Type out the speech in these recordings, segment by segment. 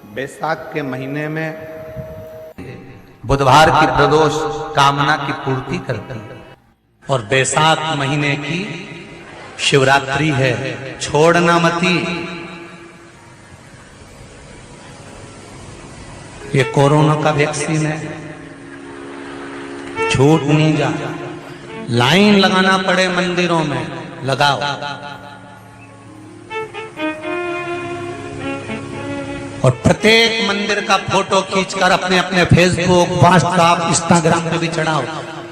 बैसाख के महीने में बुधवार की प्रदोष कामना की पूर्ति करती है और बैसाख महीने की शिवरात्रि है, छोड़ना मती। ये कोरोना का वैक्सीन है, छूट नहीं जा। लाइन लगाना पड़े मंदिरों में, लगाओ। और प्रत्येक मंदिर का फोटो खींचकर अपने अपने फेसबुक, व्हाट्सएप, इंस्टाग्राम पे भी चढ़ाओ।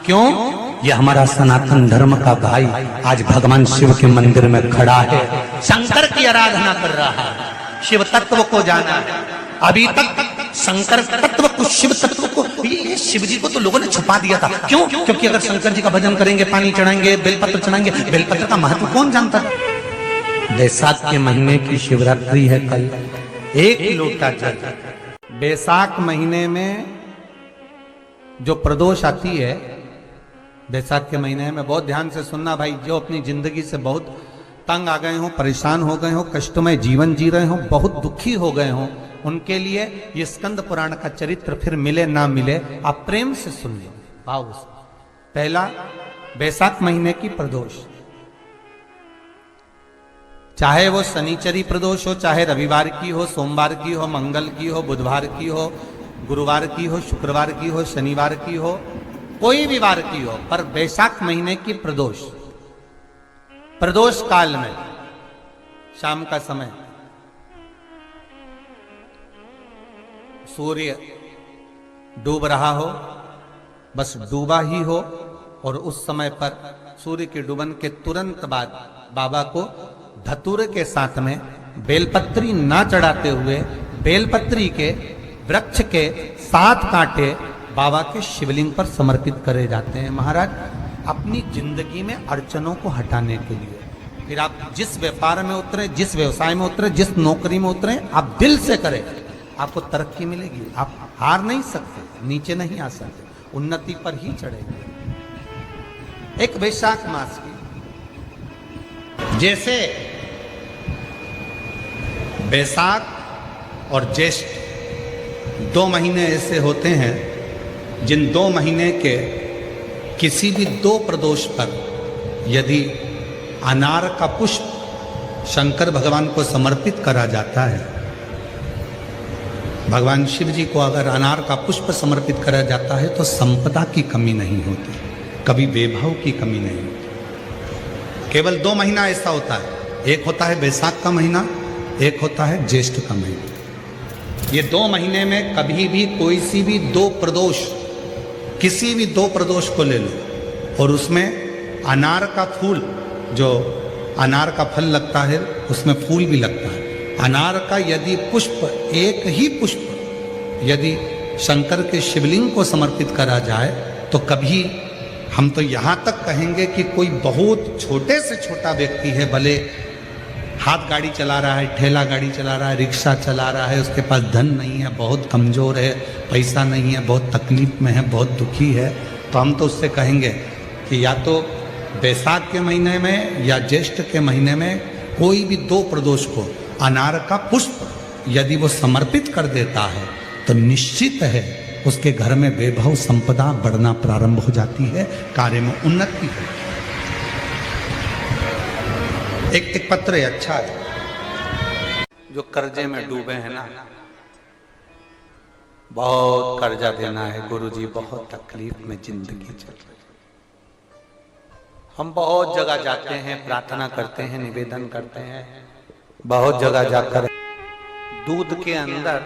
क्यों? ये हमारा सनातन धर्म का भाई आज भगवान शिव के मंदिर में खड़ा है, शंकर की आराधना कर रहा है, शिव तत्व को जाना है। अभी तक शंकर तत्व को, शिव तत्व को, ये शिव जी को तो लोगों ने छुपा दिया था। क्यों? क्योंकि अगर शंकर जी का भजन करेंगे, पानी चढ़ाएंगे, बेलपत्र चढ़ाएंगे, बेलपत्र का महत्व कौन जानता है? बैसाख के महीने की शिवरात्रि है कल। एक लोटा जल। बैसाख महीने में जो प्रदोष आती है, बैसाख के महीने में बहुत ध्यान से सुनना भाई, जो अपनी जिंदगी से बहुत तंग आ गए हो, परेशान हो गए हो, कष्टमय जीवन जी रहे हो, बहुत दुखी हो गए हो, उनके लिए ये स्कंद पुराण का चरित्र फिर मिले ना मिले, आप प्रेम से सुन लो भाव से। पहला, बैसाख महीने की प्रदोष, चाहे वो शनिचरी प्रदोष हो, चाहे रविवार की हो, सोमवार की हो, मंगल की हो, बुधवार की हो, गुरुवार की हो, शुक्रवार की हो, शनिवार की हो, कोई भी वार की हो, पर बैसाख महीने की प्रदोष, प्रदोष काल में शाम का समय सूर्य डूब रहा हो, बस डूबा ही हो, और उस समय पर सूर्य के डूबन के तुरंत बाद बाबा को धतूरे के साथ में बेलपत्री ना चढ़ाते हुए बेलपत्री के वृक्ष के 7 कांटे बाबा के शिवलिंग पर समर्पित करे जाते हैं। महाराज, अपनी जिंदगी में अड़चनों को हटाने के लिए फिर आप जिस व्यापार में उतरे, जिस व्यवसाय में उतरे, जिस नौकरी में उतरे, आप दिल से करें, आपको तरक्की मिलेगी। आप हार नहीं सकते, नीचे नहीं आ सकते, उन्नति पर ही चढ़ेंगे। एक बैसाख मास की, जैसे बैसाख और ज्येष्ठ 2 महीने ऐसे होते हैं जिन 2 महीने के किसी भी 2 प्रदोष पर यदि अनार का पुष्प शंकर भगवान को समर्पित करा जाता है, भगवान शिव जी को अगर अनार का पुष्प समर्पित करा जाता है तो संपदा की कमी नहीं होती, कभी वैभव की कमी नहीं होती। केवल 2 महीना ऐसा होता है, एक होता है बैसाख का महीना, एक होता है ज्येष्ठ का महीना। ये 2 महीने में कभी भी कोई सी भी 2 प्रदोष, किसी भी 2 प्रदोष को ले लो और उसमें अनार का फूल, जो अनार का फल लगता है उसमें फूल भी लगता है, अनार का यदि पुष्प, एक ही पुष्प यदि शंकर के शिवलिंग को समर्पित करा जाए तो कभी, हम तो यहाँ तक कहेंगे कि कोई बहुत छोटे से छोटा व्यक्ति है, भले हाथ गाड़ी चला रहा है, ठेला गाड़ी चला रहा है, रिक्शा चला रहा है, उसके पास धन नहीं है, बहुत कमज़ोर है, पैसा नहीं है, बहुत तकलीफ में है, बहुत दुखी है, तो हम तो उससे कहेंगे कि या तो बैसाख के महीने में या ज्येष्ठ के महीने में कोई भी 2 प्रदोष को अनार का पुष्प यदि वो समर्पित कर देता है तो निश्चित है उसके घर में वैभव संपदा बढ़ना प्रारंभ हो जाती है, कार्य में उन्नति है। एक पत्र है, अच्छा है, जो कर्जे में डूबे हैं ना, बहुत कर्जा देना है गुरुजी, बहुत तकलीफ में जिंदगी चल रही है, हम बहुत जगह जाते हैं, प्रार्थना करते हैं, निवेदन करते हैं, बहुत जगह जाकर दूध के अंदर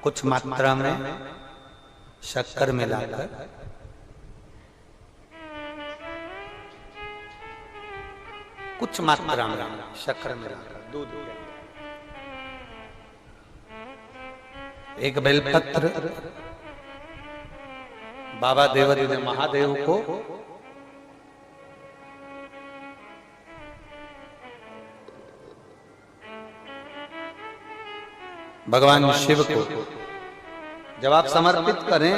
कुछ मात्रा में शक्कर मिलाकर कुछ मात्रा में शक्कर मिलाकर दूध के अंदर एक बेलपत्र बाबा देवादिदेव महादेव को भगवान शिव को जब आप समर्पित करें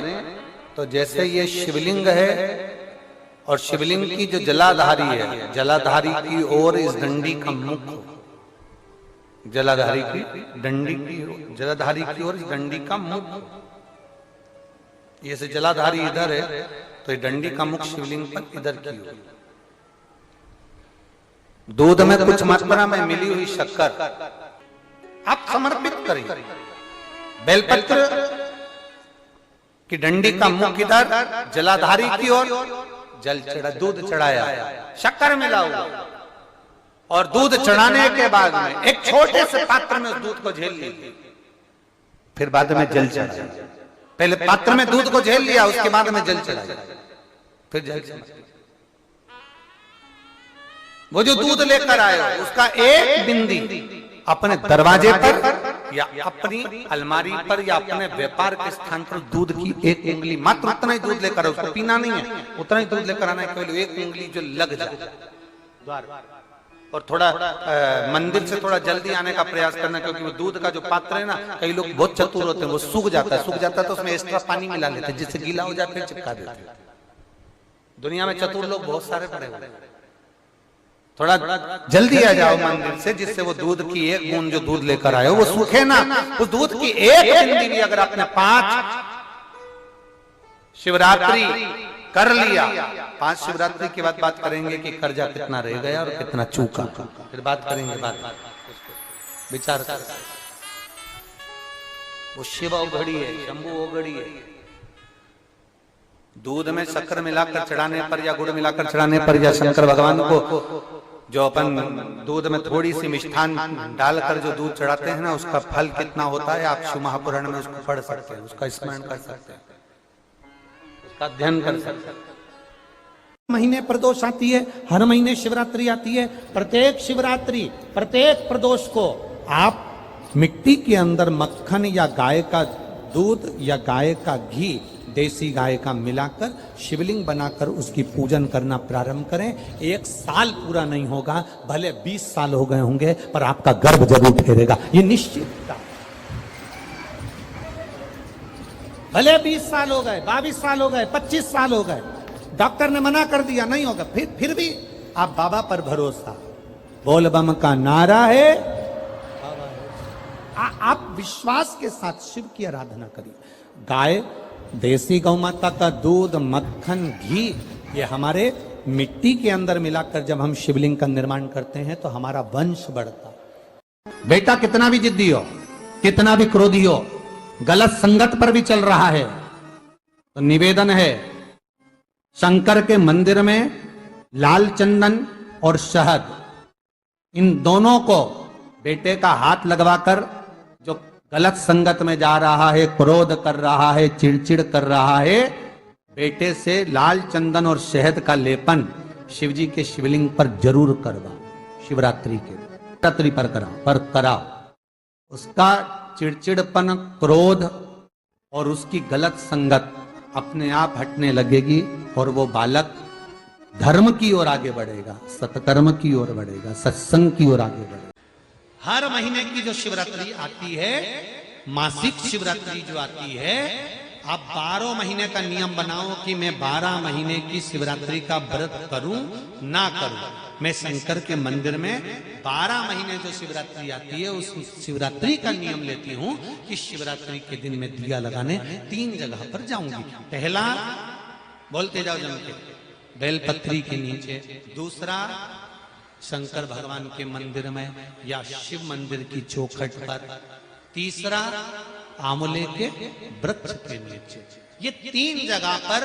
तो जैसे ये शिवलिंग है और शिवलिंग की जो जलाधारी है, जलाधारी की ओर इस डंडी का मुख हो, जलाधारी की डंडी की, जलाधारी की ओर डंडी का मुख, ये से जलाधारी इधर है तो ये डंडी का मुख शिवलिंग पर इधर की ओर। दूध में कुछ मात्रा में मिली हुई शक्कर आप समर्पित करिए। बेलपत्र की डंडी का मुख इधर, जलाधारी की ओर, जल चढ़ा, दूध चढ़ाया, शक्कर मिला हुआ, और दूध चढ़ाने के बाद में एक छोटे से पात्र में उस दूध को झेल लीजिए, फिर बाद में जल चढ़ाया। पहले पात्र में दूध को झेल लिया, उसके बाद में जल चढ़ाया, फिर जल चढ़ाया। वो जो दूध लेकर आए उसका एक बिंदी अपने दरवाजे पर या अपनी अलमारी पर या अपने व्यापार के स्थान पर दूध की एक उंगली, मात्र उतना ही दूध लेकर, उसको पीना नहीं है, उतना ही दूध लेकर आना है, केवल एक उंगली जो लग जाए द्वार, और थोड़ा मंदिर से थोड़ा जल्दी आने का प्रयास करना, क्योंकि वो दूध का जो पात्र है ना, कई लोग बहुत चतुर होते हैं, वो सूख जाता है, तो उसमें एक्स्ट्रा पानी मिला लेते हैं, जिससे गीला हो जाए फिर चिपका देते हैं। दुनिया में चतुर लोग बहुत सारे पड़े हुए हैं। थोड़ा जल्दी आ जाओ मंदिर से, जिससे वो दूध की एक बूंद जो दूध लेकर आए हो वो सूखे ना। उस दूध की एक बूंद भी अगर आपने 5 शिवरात्रि कर लिया, 5 शिवरात्रि के बाद बात करेंगे कि कर्जा कितना रह गया और कितना चूका, फिर बात करेंगे, बात विचार कर। वो शिव औघड़ी है, शंभु औघड़ी है। दूध में शक्कर मिलाकर चढ़ाने पर या गुड़ मिलाकर चढ़ाने पर या शंकर भगवान को जो अपन दूध में थोड़ी सी मिष्ठान डालकर जो दूध चढ़ाते हैं ना, उसका फल कितना होता है आप शिव महापुराण में उसको पढ़ सकते हैं, उसका स्मरण कर सकते हैं, उसका अध्ययन कर सकते हैं। महीने प्रदोष आती है, हर महीने शिवरात्रि आती है। प्रत्येक शिवरात्रि, प्रत्येक प्रदोष को आप मिट्टी के अंदर मक्खन या गाय का दूध या गाय का घी, देसी गाय का मिलाकर शिवलिंग बनाकर उसकी पूजन करना प्रारंभ करें। 1 साल पूरा नहीं होगा, भले 20 साल हो गए होंगे, पर आपका गर्भ जरूर फेरेगा, ये निश्चित। भले 20 साल हो गए, 22 साल हो गए, 25 साल हो गए, डॉक्टर ने मना कर दिया नहीं होगा, फिर भी आप बाबा पर भरोसा, बोल बम का नारा है, आप विश्वास के साथ शिव की आराधना करिए। गाय, देसी गौ माता का दूध, मक्खन, घी, ये हमारे मिट्टी के अंदर मिलाकर जब हम शिवलिंग का निर्माण करते हैं तो हमारा वंश बढ़ता। बेटा कितना भी जिद्दी हो, कितना भी क्रोधी हो, गलत संगत पर भी चल रहा है, तो निवेदन है शंकर के मंदिर में लाल चंदन और शहद, इन दोनों को बेटे का हाथ लगवाकर, जो गलत संगत में जा रहा है, क्रोध कर रहा है, चिड़चिड़ कर रहा है, बेटे से लाल चंदन और शहद का लेपन शिवजी के शिवलिंग पर जरूर करवा। शिवरात्रि के रात्रि पर करा उसका चिड़चिड़पन, क्रोध और उसकी गलत संगत अपने आप हटने लगेगी और वो बालक धर्म की ओर आगे बढ़ेगा, सत्कर्म की ओर बढ़ेगा, सत्संग की ओर आगे बढ़ेगा। हर महीने की जो शिवरात्रि आती है, मासिक शिवरात्रि जो आती है, आप 12 महीने का नियम बनाओ कि मैं 12 महीने की शिवरात्रि का व्रत करूं ना करूं। मैं शंकर के मंदिर में 12 महीने जो शिवरात्रि आती है उस शिवरात्रि का नियम लेती हूं कि शिवरात्रि के दिन में दिया लगाने 3 जगह पर जाऊंगी। पहला, बोलते जाओ जम के, बेलपत्री के नीचे। दूसरा, शंकर भगवान के मंदिर में या शिव मंदिर की चौखट पर। तीसरा, आंवले के वृक्ष के नीचे। ये 3 जगह पर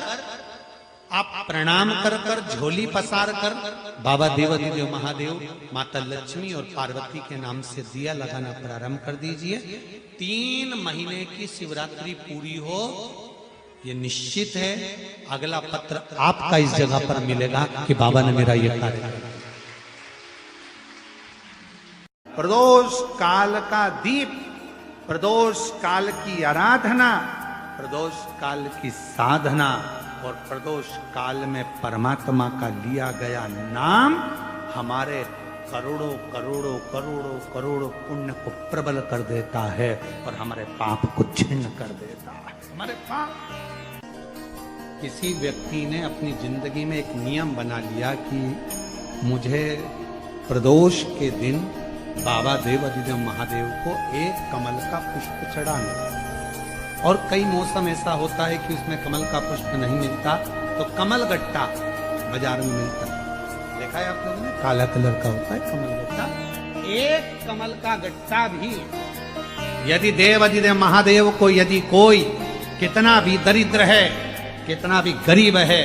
आप प्रणाम कर कर, झोली पसार कर बाबा देवाधिदेव महादेव, माता लक्ष्मी और पार्वती के नाम से दिया लगाना प्रारंभ कर दीजिए। 3 महीने की शिवरात्रि पूरी हो, ये निश्चित है अगला पत्र आपका इस जगह पर मिलेगा कि बाबा ने मेरा ये कार्य किया। प्रदोष काल का दीप, प्रदोष काल की आराधना, प्रदोष काल की साधना और प्रदोष काल में परमात्मा का लिया गया नाम हमारे करोड़ों करोड़ों करोड़ों करोड़ों पुण्य को प्रबल कर देता है और हमारे पाप को छिन्न कर देता है। हमारे पाप, किसी व्यक्ति ने अपनी जिंदगी में एक नियम बना लिया कि मुझे प्रदोष के दिन बाबा देव अधिदेव महादेव को एक कमल का पुष्प चढ़ाना। और कई मौसम ऐसा होता है कि उसमें कमल का पुष्प नहीं मिलता, तो कमल गट्टा बाजार में मिलता है, देखा है आप लोगों ने, काला कलर का होता है कमल गट्टा। एक कमल का गट्टा भी यदि देव अधिदेव महादेव को यदि कोई कितना भी दरिद्र है, कितना भी गरीब है,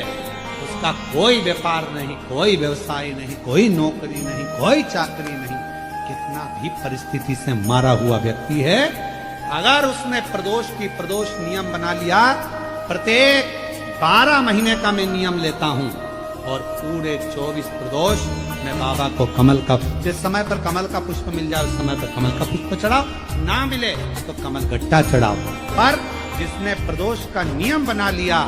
उसका कोई व्यापार नहीं, कोई व्यवसाय नहीं, कोई नौकरी नहीं, कोई चाकरी नहीं, कितना भी परिस्थिति से मारा हुआ व्यक्ति है, अगर उसने प्रदोष की प्रदोष नियम बना लिया, प्रत्येक 12 महीने का मैं नियम लेता हूं और पूरे 24 प्रदोष मैं बाबा को कमल का, जिस समय पर कमल का पुष्प मिल जाए उस समय पर कमल का पुष्प चढ़ाओ, ना मिले तो कमल गट्टा चढ़ाओ। पर जिसने प्रदोष का नियम बना लिया,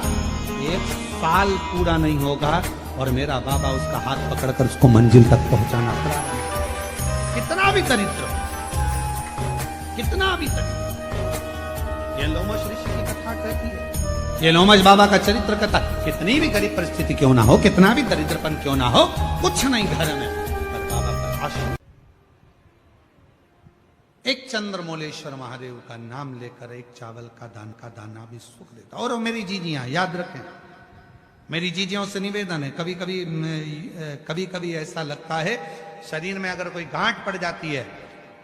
1 साल पूरा नहीं होगा और मेरा बाबा उसका हाथ पकड़कर उसको मंजिल तक पहुंचाना पड़ा। कितना भी दरिद्र, कितना भी दरिद्र। ये लोमश ऋषि की कथा कहती है, ये लोमश बाबा का चरित्र कथा, कितनी भी गरीब परिस्थिति क्यों ना हो, कितना भी दरिद्रपन क्यों ना हो, कुछ नहीं घर में, पर बाबा पर आशा। एक चंद्रमौलेश्वर महादेव का नाम लेकर एक चावल का दाना भी सुख देता। और मेरी जीजियां याद रखें, मेरी जीजियों से निवेदन है, कभी कभी ऐसा लगता है शरीर में अगर कोई गांठ पड़ जाती है,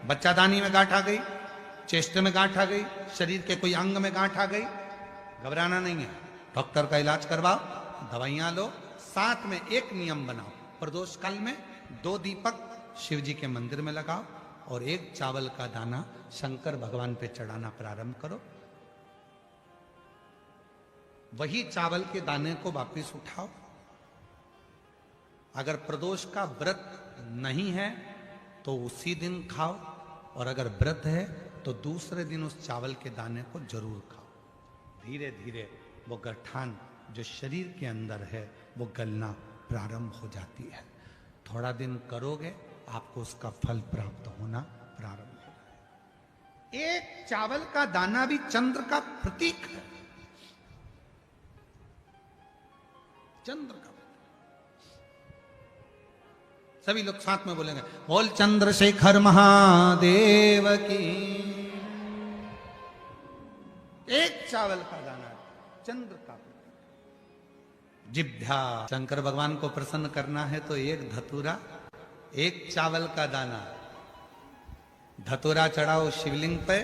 बच्चादानी में गांठ आ गई, चेस्ट में गांठ आ गई, शरीर के कोई अंग में गांठ आ गई, घबराना नहीं है, डॉक्टर का इलाज करवाओ, दवाइयां लो, साथ में एक नियम बनाओ, प्रदोष काल में 2 दीपक शिव जी के मंदिर में लगाओ और 1 चावल का दाना शंकर भगवान पे चढ़ाना प्रारंभ करो। वही चावल के दाने को वापिस उठाओ। अगर प्रदोष का व्रत नहीं है तो उसी दिन खाओ, और अगर व्रत है तो दूसरे दिन उस चावल के दाने को जरूर खाओ। धीरे धीरे वो गठान जो शरीर के अंदर है वो गलना प्रारंभ हो जाती है। थोड़ा दिन करोगे आपको उसका फल प्राप्त होना प्रारंभ हो जाएगा। एक चावल का दाना भी चंद्र का प्रतीक है, चंद्र का। सभी लोग साथ में बोलेंगे, बोल चंद्रशेखर महादेव की। एक चावल का दाना चंद्र का प्रतीक। जिभ्या, शंकर भगवान को प्रसन्न करना है तो 1 धतूरा, 1 चावल का दाना, धतूरा चढ़ाओ शिवलिंग पे,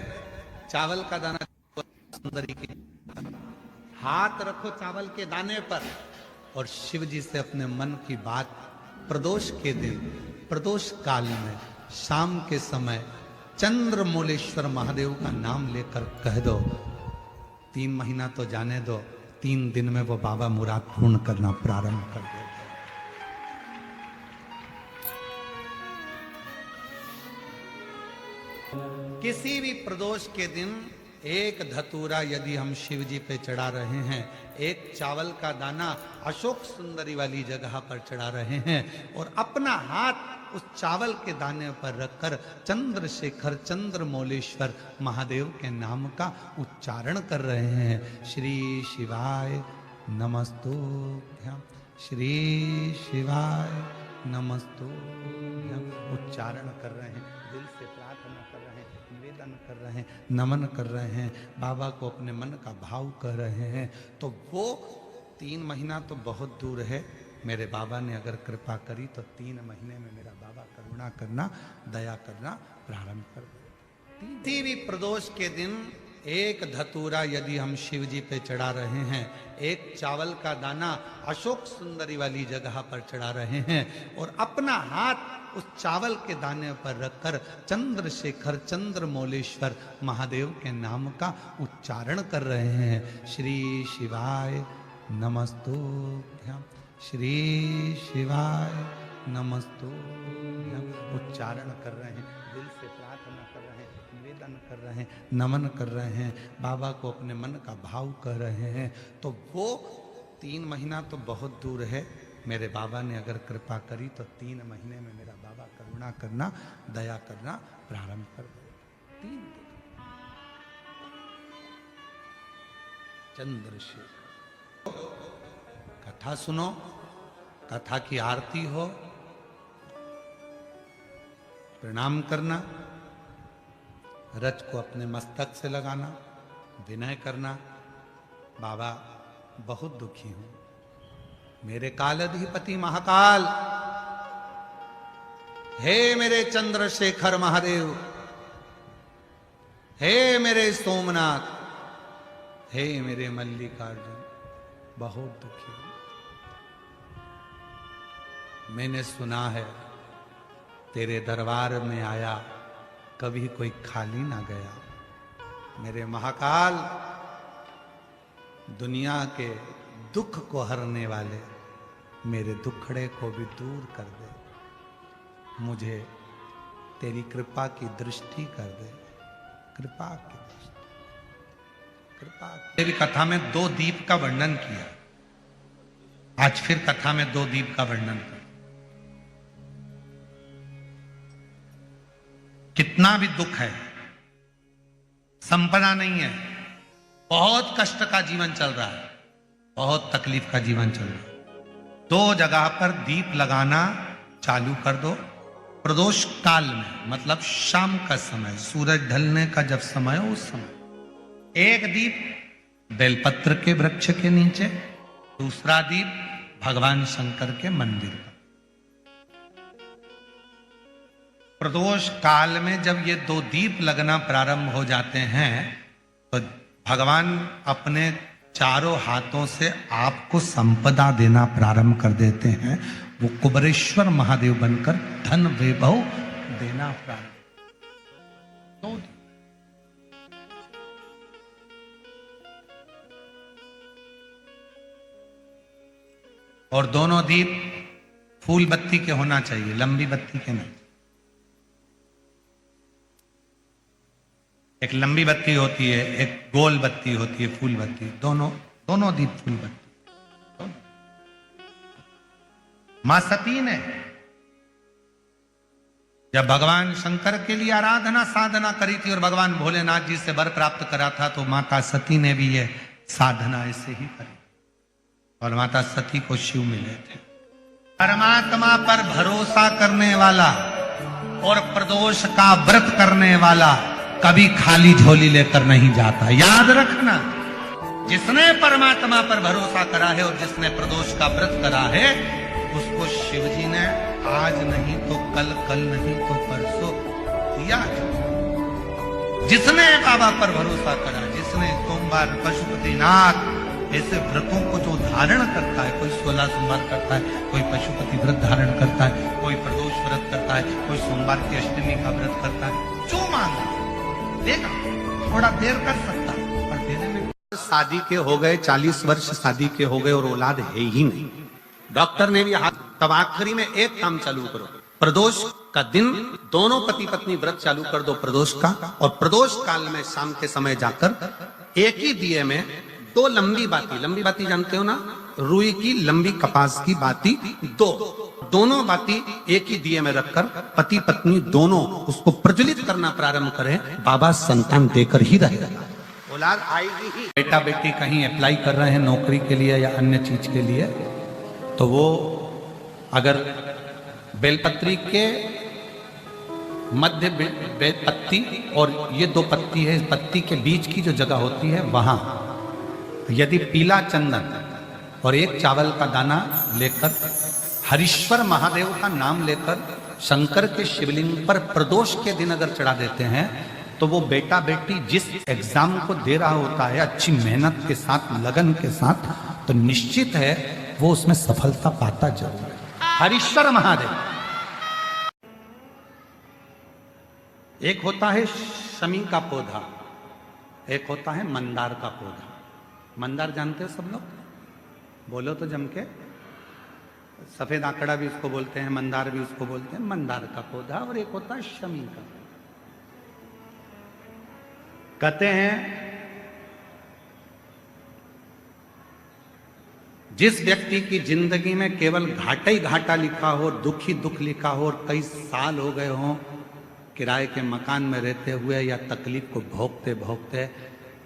चावल का दाना सुंदरी की, हाथ रखो चावल के दाने पर और शिव जी से अपने मन की बात प्रदोष के दिन, प्रदोष काल में शाम के समय चंद्रमौलेश्वर महादेव का नाम लेकर कह दो। 3 महीना तो जाने दो, 3 दिन में वो बाबा मुराद पूर्ण करना प्रारंभ कर देगा। किसी भी प्रदोष के दिन 1 धतूरा यदि हम शिव जी पे चढ़ा रहे हैं, 1 चावल का दाना अशोक सुंदरी वाली जगह पर चढ़ा रहे हैं और अपना हाथ उस चावल के दाने पर रखकर चंद्रशेखर चंद्रमौलेश्वर महादेव के नाम का उच्चारण कर रहे हैं। श्री शिवाय नमस्तुभ्यं, श्री शिवाय नमस्तुभ्यं उच्चारण कर रहे हैं, दिल से प्रार्थना कर रहे हैं, निवेदन कर रहे हैं, नमन कर रहे हैं, बाबा को अपने मन का भाव कर रहे हैं। तो वो 3 महीना तो बहुत दूर है, मेरे बाबा ने अगर कृपा करी तो 3 महीने में मेरा बाबा करुणा करना, दया करना प्रारंभ कर दे। किसी भी प्रदोष के दिन 1 धतूरा यदि हम शिव जी पे चढ़ा रहे हैं, 1 चावल का दाना अशोक सुंदरी वाली जगह पर चढ़ा रहे हैं और अपना हाथ उस चावल के दाने पर रखकर चंद्रशेखर चंद्रमौलेश्वर महादेव के नाम का उच्चारण कर रहे हैं। श्री शिवाय नमस्तुभ्यं, श्री शिवाय नमस्तुभ्यं उच्चारण कर रहे हैं, दिल से प्रार्थना कर रहे हैं, निवेदन कर रहे हैं, नमन कर रहे हैं, बाबा को अपने मन का भाव कर रहे हैं। तो वो 3 महीना तो बहुत दूर है, मेरे बाबा ने अगर कृपा करी तो 3 महीने में मेरा बाबा करुणा करना, दया करना प्रारंभ कर दे। 3 दिन चंद्रशेखर, कथा सुनो, कथा की आरती हो, प्रणाम करना, रज को अपने मस्तक से लगाना, विनय करना, बाबा बहुत दुखी हूं, मेरे कालाधिपति महाकाल, हे मेरे चंद्रशेखर महादेव, हे मेरे सोमनाथ, हे मेरे मल्लिकार्जुन, बहुत दुखी हूं। मैंने सुना है तेरे दरबार में आया कभी कोई खाली ना गया। मेरे महाकाल, दुनिया के दुख को हरने वाले मेरे दुखड़े को भी दूर कर दे, मुझे तेरी कृपा की दृष्टि कर दे, कृपा की दृष्टि, कृपा की। तेरी कथा में 2 दीप का वर्णन किया, आज फिर कथा में 2 दीप का वर्णन कर। कितना भी दुख है, संपदा नहीं है, बहुत कष्ट का जीवन चल रहा है, बहुत तकलीफ का जीवन चल रहा है, 2 जगह पर दीप लगाना चालू कर दो। प्रदोष काल में, मतलब शाम का समय, सूरज ढलने का जब समय हो, उस समय 1 दीप बेलपत्र के वृक्ष के नीचे, दूसरा दीप भगवान शंकर के मंदिर पर। प्रदोष काल में जब ये 2 दीप लगना प्रारंभ हो जाते हैं तो भगवान अपने चारों हाथों से आपको संपदा देना प्रारंभ कर देते हैं। वो कुबरेश्वर महादेव बनकर धन वैभव देना प्रारंभ। तो और दोनों दीप फूल बत्ती के होना चाहिए, लंबी बत्ती के नहीं। एक लंबी बत्ती होती है, एक गोल बत्ती होती है, फूल बत्ती, दोनों दीप फूल बत्ती। मां सती ने जब भगवान शंकर के लिए आराधना साधना करी थी और भगवान भोलेनाथ जी से वर प्राप्त करा था, तो माता सती ने भी ये साधना ऐसे ही करी और माता सती को शिव मिले थे। परमात्मा पर भरोसा करने वाला और प्रदोष का व्रत करने वाला कभी खाली झोली लेकर नहीं जाता, याद रखना। जिसने परमात्मा पर भरोसा करा है और जिसने प्रदोष का व्रत करा है, उसको शिवजी ने आज नहीं तो कल, कल नहीं तो परसों दिया है। जिसने बाबा पर भरोसा करा, जिसने सोमवार पशुपतिनाथ ऐसे व्रतों को जो धारण करता है, कोई 16 सोमवार करता है, कोई पशुपति व्रत धारण करता है, कोई प्रदोष व्रत करता है, कोई सोमवार की अष्टमी का व्रत करता है, जो मांगे देगा। थोड़ा देर कर सकता पर देने में। शादी के हो गए 40 वर्ष, शादी के हो गए और औलाद है ही नहीं, डॉक्टर ने भी हाथ, तब आखिरी में एक काम चालू करो, प्रदोष का दिन दोनों पति पत्नी व्रत चालू कर दो प्रदोष का, और प्रदोष काल में शाम के समय जाकर एक ही दिए में 2 लंबी बाती जानते हो ना, रुई की लंबी कपास की बाती, दोनों बाती एक ही दिए में रखकर पति पत्नी दोनों उसको प्रज्वलित करना प्रारंभ करें, बाबा संतान देकर ही रहेगा, औलाद आएगी ही। बेटा बेटी कहीं अप्लाई कर रहे हैं नौकरी के लिए या अन्य चीज के लिए, तो वो अगर बेलपत्री के मध्य पत्ती और ये 2 पत्ती है, पत्ती के बीच की जो जगह होती है, वहां यदि पीला चंदन और 1 चावल का दाना लेकर हरीश्वर महादेव का नाम लेकर शंकर के शिवलिंग पर प्रदोष के दिन अगर चढ़ा देते हैं, तो वो बेटा बेटी जिस एग्जाम को दे रहा होता है अच्छी मेहनत के साथ, लगन के साथ, तो निश्चित है वो उसमें सफलता पाता जरूर है। हरीश्वर महादेव। एक होता है शमी का पौधा, एक होता है मंदार का पौधा। मंदार जानते हो सब लोग? बोलो तो जम के। सफेद आंकड़ा भी उसको बोलते हैं, मंदार भी उसको बोलते हैं, मंदार का पौधा। और एक होता है शमी का। कहते हैं जिस व्यक्ति की जिंदगी में केवल घाटा ही घाटा लिखा हो, दुख ही दुख लिखा हो, और कई साल हो गए हों किराए के मकान में रहते हुए या तकलीफ को भोगते भोगते,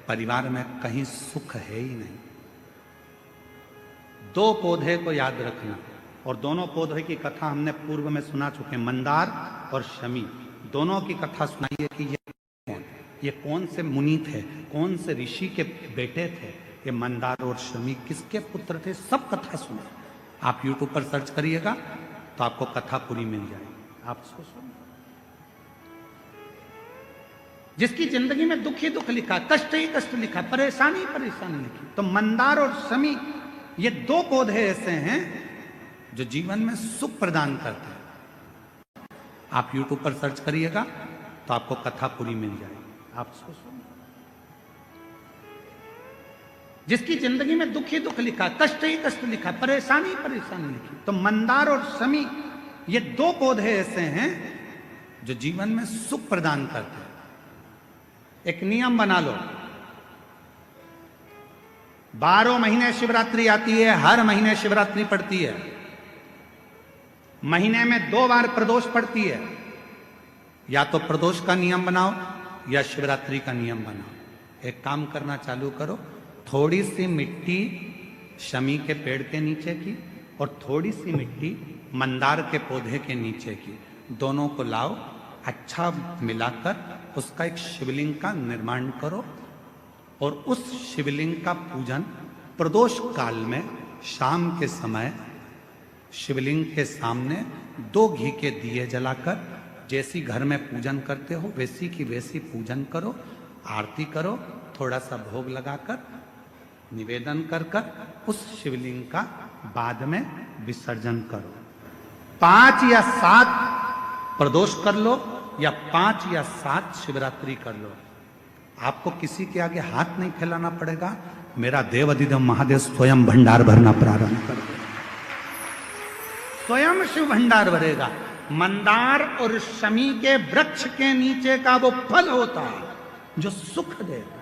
परिवार में कहीं सुख है ही नहीं, 2 पौधे को याद रखना। और दोनों पौधे की कथा हमने पूर्व में सुना चुके, मंदार और शमी। दोनों की कथा सुनाइए कि ये कौन से मुनि थे, कौन से ऋषि के बेटे थे, ये मंदार और शमी किसके पुत्र थे, सब कथा सुने। आप YouTube पर सर्च करिएगा तो आपको कथा पूरी मिल जाएगी, आप उसको सुनो। जिसकी जिंदगी में दुख ही दुख लिखा, कष्ट ही कष्ट लिखा, परेशानी ही परेशानी लिखी, तो मंदार और शमी ये दो पौधे ऐसे हैं जो जीवन में सुख प्रदान करते हैं। आप YouTube पर सर्च करिएगा तो आपको कथा पूरी मिल जाएगी, आप उसको सुनो। जिसकी जिंदगी में दुख ही दुख लिखा, कष्ट ही कष्ट लिखा, परेशानी ही परेशानी लिखी, तो मंदार और शमी ये दो पौधे ऐसे हैं जो जीवन में सुख प्रदान करते हैं। एक नियम बना लो, 12 महीने शिवरात्रि आती है, हर महीने शिवरात्रि पड़ती है, महीने में 2 बार प्रदोष पड़ती है। या तो प्रदोष का नियम बनाओ या शिवरात्रि का नियम बनाओ। एक काम करना चालू करो, थोड़ी सी मिट्टी शमी के पेड़ के नीचे की और थोड़ी सी मिट्टी मंदार के पौधे के नीचे की, दोनों को लाओ, अच्छा मिलाकर उसका एक शिवलिंग का निर्माण करो और उस शिवलिंग का पूजन प्रदोष काल में शाम के समय शिवलिंग के सामने 2 घी के दिए जलाकर, जैसी घर में पूजन करते हो वैसी की वैसी पूजन करो, आरती करो, थोड़ा सा भोग लगाकर निवेदन कर कर उस शिवलिंग का बाद में विसर्जन करो। 5 या 7 प्रदोष कर लो या 5 या 7 शिवरात्रि कर लो, आपको किसी के आगे हाथ नहीं फैलाना पड़ेगा। मेरा देव अधिदेव महादेव स्वयं भंडार भरना प्रारंभ कर देगा, स्वयं शिव भंडार भरेगा। मंदार और शमी के वृक्ष के नीचे का वो फल होता है जो सुख देता है।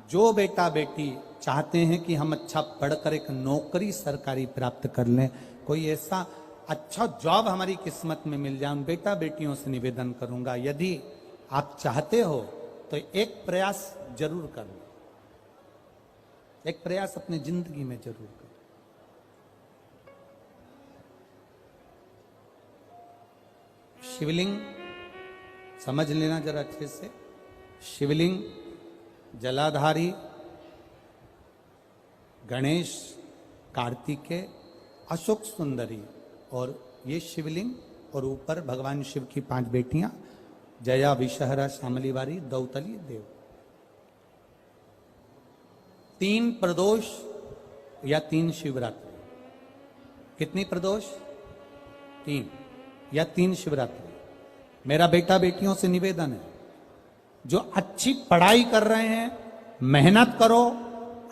जो बेटा बेटी चाहते हैं कि हम अच्छा पढ़कर एक नौकरी सरकारी प्राप्त कर लें, कोई ऐसा अच्छा जॉब हमारी किस्मत में मिल जाए, उन बेटा बेटियों से निवेदन करूंगा, यदि आप चाहते हो तो एक प्रयास जरूर करना, एक प्रयास अपनी जिंदगी में जरूर करना। शिवलिंग समझ लेना जरा अच्छे से, शिवलिंग जलाधारी गणेश, कार्तिकेय, अशोक सुंदरी, और ये शिवलिंग और ऊपर भगवान शिव की 5 बेटियां, जया, विषहरा, शामलीवारी, दौतली, देव। 3 प्रदोष या 3 शिवरात्रि। कितनी प्रदोष? 3 या 3 शिवरात्रि। मेरा बेटा बेटियों से निवेदन है, जो अच्छी पढ़ाई कर रहे हैं, मेहनत करो,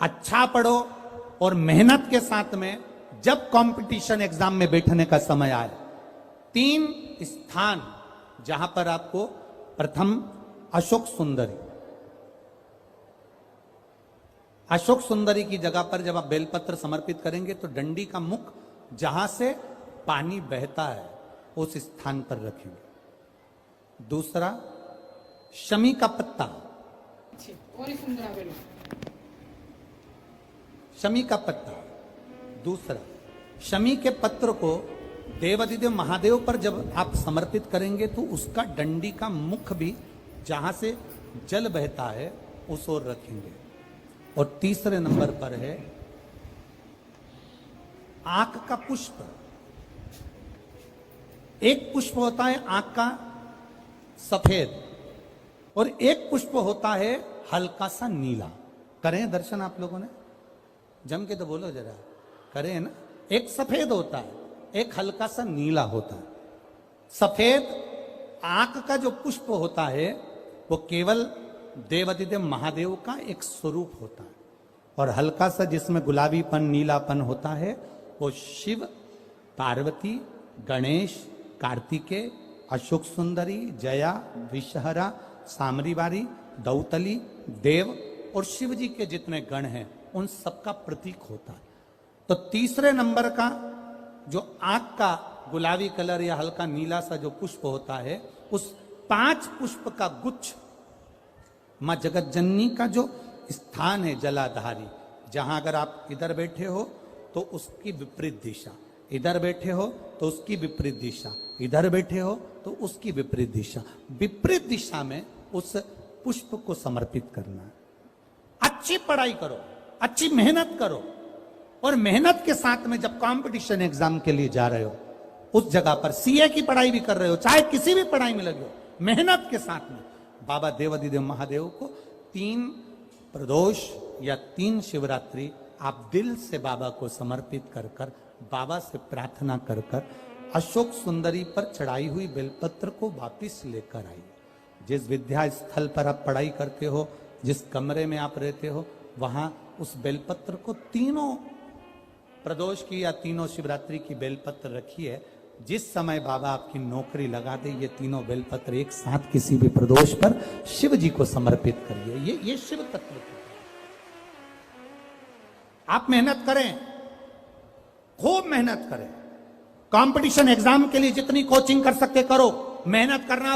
अच्छा पढ़ो, और मेहनत के साथ में जब कंपटीशन एग्जाम में बैठने का समय आए, 3 स्थान जहां पर आपको प्रथम अशोक सुंदरी, अशोक सुंदरी की जगह पर जब आप बेलपत्र समर्पित करेंगे तो डंडी का मुख जहां से पानी बहता है उस स्थान पर रखेंगे। दूसरा, शमी का पत्ता, शमी का पत्ता। दूसरा, शमी के पत्र को देवाधिदेव महादेव पर जब आप समर्पित करेंगे तो उसका डंडी का मुख भी जहां से जल बहता है उस ओर रखेंगे। और तीसरे नंबर पर है आंख का पुष्प। एक पुष्प होता है आंख का सफेद और एक पुष्प होता है हल्का सा नीला। करें दर्शन आप लोगों ने? जम के तो बोलो जरा, करें ना? एक सफेद होता है, एक हल्का सा नीला होता है। सफेद आंख का जो पुष्प होता है वो केवल देवाधिदेव महादेव का एक स्वरूप होता है, और हल्का सा जिसमें गुलाबीपन, नीलापन होता है वो शिव, पार्वती, गणेश, कार्तिकेय, अशोक सुंदरी, जया, विषहरा, सामरीवारी, दौतली, देव और शिव जी के जितने गण हैं उन सबका प्रतीक होता है। तो तीसरे नंबर का जो आंख का गुलाबी कलर या हल्का नीला सा जो पुष्प होता है, उस 5 पुष्प का गुच्छ मां जगत जननी का जो स्थान है जलाधारी, जहां अगर आप इधर बैठे हो तो उसकी विपरीत दिशा इधर बैठे हो तो उसकी विपरीत दिशा, इधर बैठे हो तो उसकी विपरीत दिशा, विपरीत दिशा में उस पुष्प को समर्पित करना है। अच्छी पढ़ाई करो, अच्छी मेहनत करो, और मेहनत के साथ में जब कंपटीशन एग्जाम के लिए जा रहे हो, उस जगह पर सीए की पढ़ाई भी कर रहे हो, चाहे किसी भी पढ़ाई में लगे हो, मेहनत के साथ में बाबा देवादिदेव महादेव को 3 प्रदोष या 3 शिवरात्रि आप दिल से बाबा को समर्पित कर कर, बाबा से प्रार्थना कर कर अशोक सुंदरी पर चढ़ाई हुई बेलपत्र को वापिस लेकर आइए। जिस विद्या स्थल पर आप पढ़ाई करते हो, जिस कमरे में आप रहते हो, वहां उस बेलपत्र को 3 प्रदोष की या 3 शिवरात्रि की बेलपत्र रखिए। जिस समय बाबा आपकी नौकरी लगा दे, ये 3 बेलपत्र एक साथ किसी भी प्रदोष पर शिव जी को समर्पित करिए। ये शिव तत्व है। आप मेहनत करें, खूब मेहनत करें, कंपटीशन एग्जाम के लिए जितनी कोचिंग कर सकते करो, मेहनत करना